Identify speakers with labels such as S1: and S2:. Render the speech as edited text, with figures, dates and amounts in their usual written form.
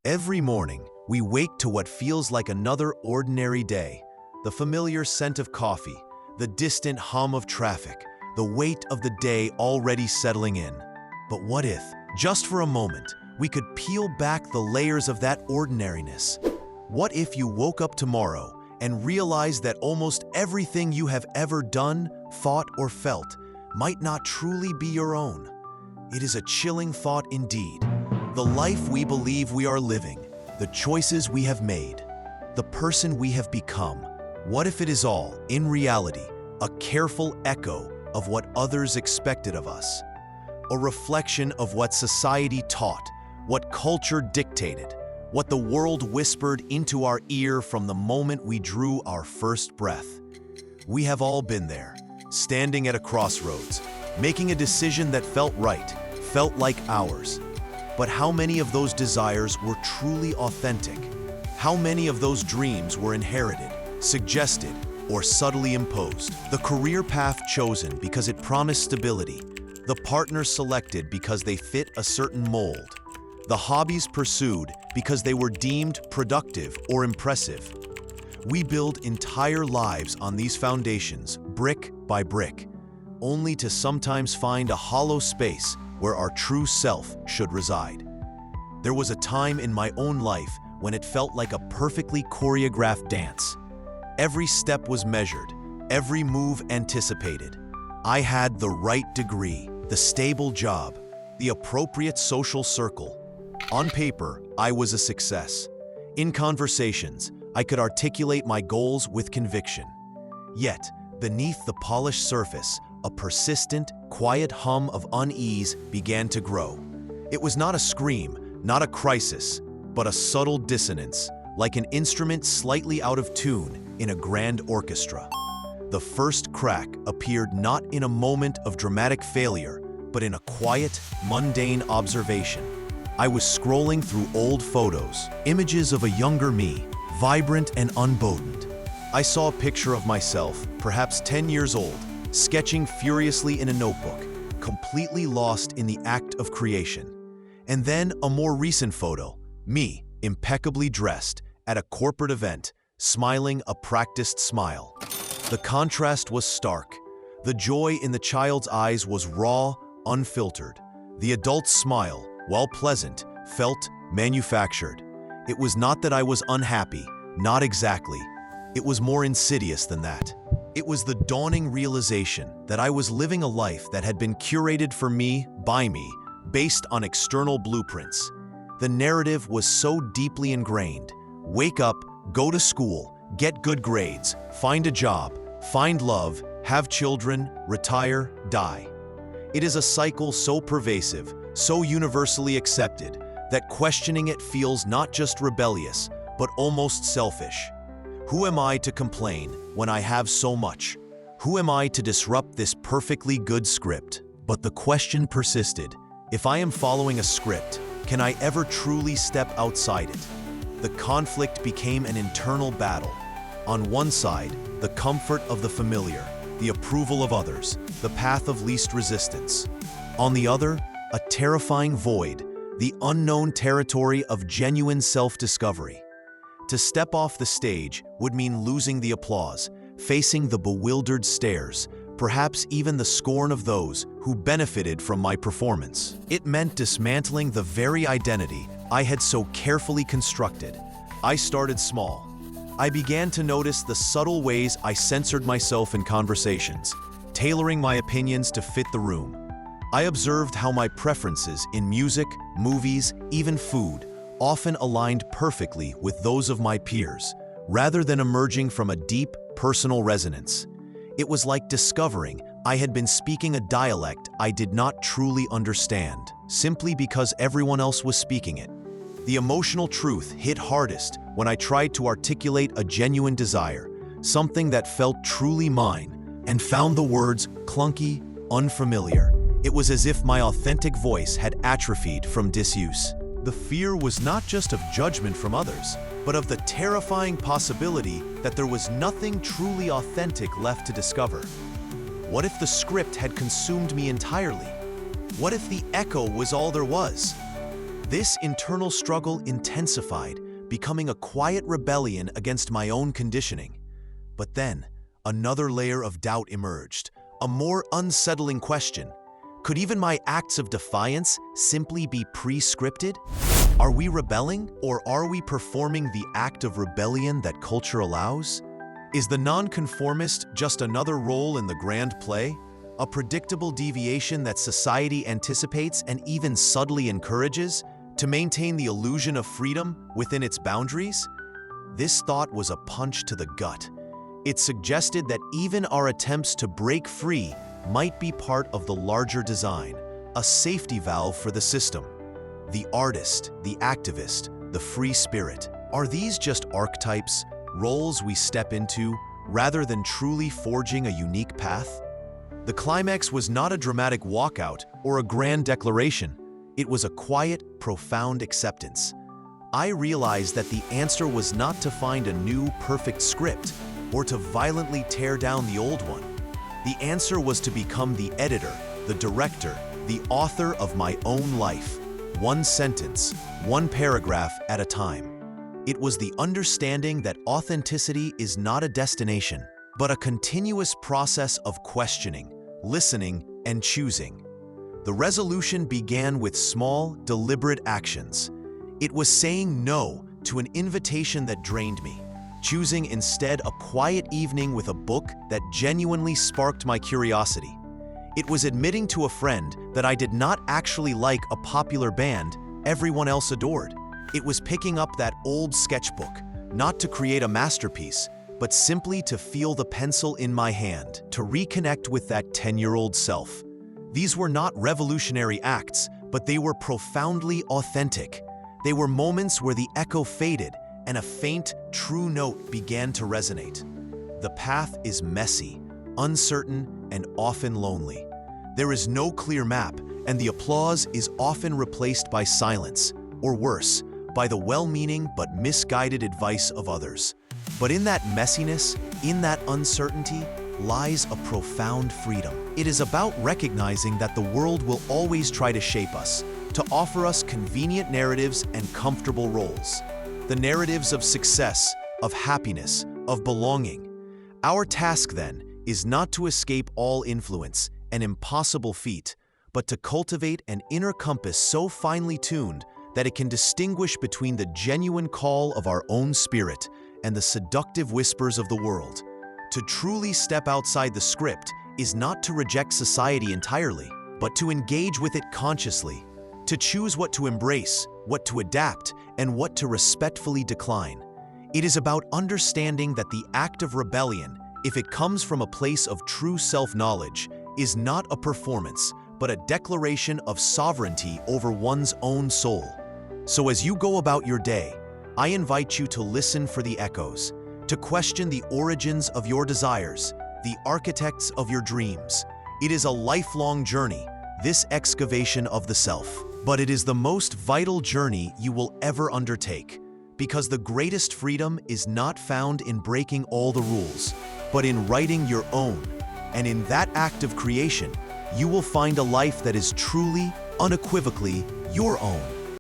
S1: Every morning, we wake to what feels like another ordinary day. The familiar scent of coffee, the distant hum of traffic, the weight of the day already settling in. But what if, just for a moment, we could peel back the layers of that ordinariness? What if you woke up tomorrow and realized that almost everything you have ever done, thought, or felt might not truly be your own? It is a chilling thought indeed. The life we believe we are living, the choices we have made, the person we have become. What if it is all, in reality, a careful echo of what others expected of us? A reflection of what society taught, what culture dictated, what the world whispered into our ear from the moment we drew our first breath. We have all been there, standing at a crossroads, making a decision that felt right, felt like ours. But how many of those desires were truly authentic? How many of those dreams were inherited, suggested, or subtly imposed? The career path chosen because it promised stability, the partner selected because they fit a certain mold, the hobbies pursued because they were deemed productive or impressive. We build entire lives on these foundations, brick by brick, only to sometimes find a hollow space where our true self should reside. There was a time in my own life when it felt like a perfectly choreographed dance. Every step was measured, every move anticipated. I had the right degree, the stable job, the appropriate social circle. On paper, I was a success. In conversations, I could articulate my goals with conviction. Yet, beneath the polished surface, a persistent, quiet hum of unease began to grow. It was not a scream, not a crisis, but a subtle dissonance, like an instrument slightly out of tune in a grand orchestra. The first crack appeared not in a moment of dramatic failure, but in a quiet, mundane observation. I was scrolling through old photos, images of a younger me, vibrant and unburdened. I saw a picture of myself, perhaps 10 years old, sketching furiously in a notebook, completely lost in the act of creation. And then a more recent photo, me, impeccably dressed, at a corporate event, smiling a practiced smile. The contrast was stark. The joy in the child's eyes was raw, unfiltered. The adult's smile, while pleasant, felt manufactured. It was not that I was unhappy, not exactly. It was more insidious than that. It was the dawning realization that I was living a life that had been curated for me, by me, based on external blueprints. The narrative was so deeply ingrained. Wake up, go to school, get good grades, find a job, find love, have children, retire, die. It is a cycle so pervasive, so universally accepted, that questioning it feels not just rebellious, but almost selfish. Who am I to complain when I have so much? Who am I to disrupt this perfectly good script? But the question persisted. If I am following a script, can I ever truly step outside it? The conflict became an internal battle. On one side, the comfort of the familiar, the approval of others, the path of least resistance. On the other, a terrifying void, the unknown territory of genuine self-discovery. To step off the stage would mean losing the applause, facing the bewildered stares, perhaps even the scorn of those who benefited from my performance. It meant dismantling the very identity I had so carefully constructed. I started small. I began to notice the subtle ways I censored myself in conversations, tailoring my opinions to fit the room. I observed how my preferences in music, movies, even food, often aligned perfectly with those of my peers, rather than emerging from a deep, personal resonance. It was like discovering I had been speaking a dialect I did not truly understand, simply because everyone else was speaking it. The emotional truth hit hardest when I tried to articulate a genuine desire, something that felt truly mine, and found the words clunky, unfamiliar. It was as if my authentic voice had atrophied from disuse. The fear was not just of judgment from others, but of the terrifying possibility that there was nothing truly authentic left to discover. What if the script had consumed me entirely? What if the echo was all there was? This internal struggle intensified, becoming a quiet rebellion against my own conditioning. But then, another layer of doubt emerged, a more unsettling question. Could even my acts of defiance simply be pre-scripted? Are we rebelling, or are we performing the act of rebellion that culture allows? Is the nonconformist just another role in the grand play? A predictable deviation that society anticipates and even subtly encourages to maintain the illusion of freedom within its boundaries? This thought was a punch to the gut. It suggested that even our attempts to break free might be part of the larger design, a safety valve for the system. The artist, the activist, the free spirit. Are these just archetypes, roles we step into, rather than truly forging a unique path? The climax was not a dramatic walkout or a grand declaration. It was a quiet, profound acceptance. I realized that the answer was not to find a new, perfect script or to violently tear down the old one. The answer was to become the editor, the director, the author of my own life, one sentence, one paragraph at a time. It was the understanding that authenticity is not a destination, but a continuous process of questioning, listening, and choosing. The resolution began with small, deliberate actions. It was saying no to an invitation that drained me, choosing instead a quiet evening with a book that genuinely sparked my curiosity. It was admitting to a friend that I did not actually like a popular band everyone else adored. It was picking up that old sketchbook, not to create a masterpiece, but simply to feel the pencil in my hand, to reconnect with that 10-year-old self. These were not revolutionary acts, but they were profoundly authentic. They were moments where the echo faded and a faint, true note began to resonate. The path is messy, uncertain, and often lonely. There is no clear map, and the applause is often replaced by silence, or worse, by the well-meaning but misguided advice of others. But in that messiness, in that uncertainty, lies a profound freedom. It is about recognizing that the world will always try to shape us, to offer us convenient narratives and comfortable roles. The narratives of success, of happiness, of belonging. Our task, then, is not to escape all influence, an impossible feat, but to cultivate an inner compass so finely tuned that it can distinguish between the genuine call of our own spirit and the seductive whispers of the world. To truly step outside the script is not to reject society entirely, but to engage with it consciously, to choose what to embrace, what to adapt, and what to respectfully decline. It is about understanding that the act of rebellion, if it comes from a place of true self-knowledge, is not a performance, but a declaration of sovereignty over one's own soul. So as you go about your day, I invite you to listen for the echoes, to question the origins of your desires, the architects of your dreams. It is a lifelong journey, this excavation of the self. But it is the most vital journey you will ever undertake, because the greatest freedom is not found in breaking all the rules, but in writing your own. And in that act of creation, you will find a life that is truly, unequivocally your own.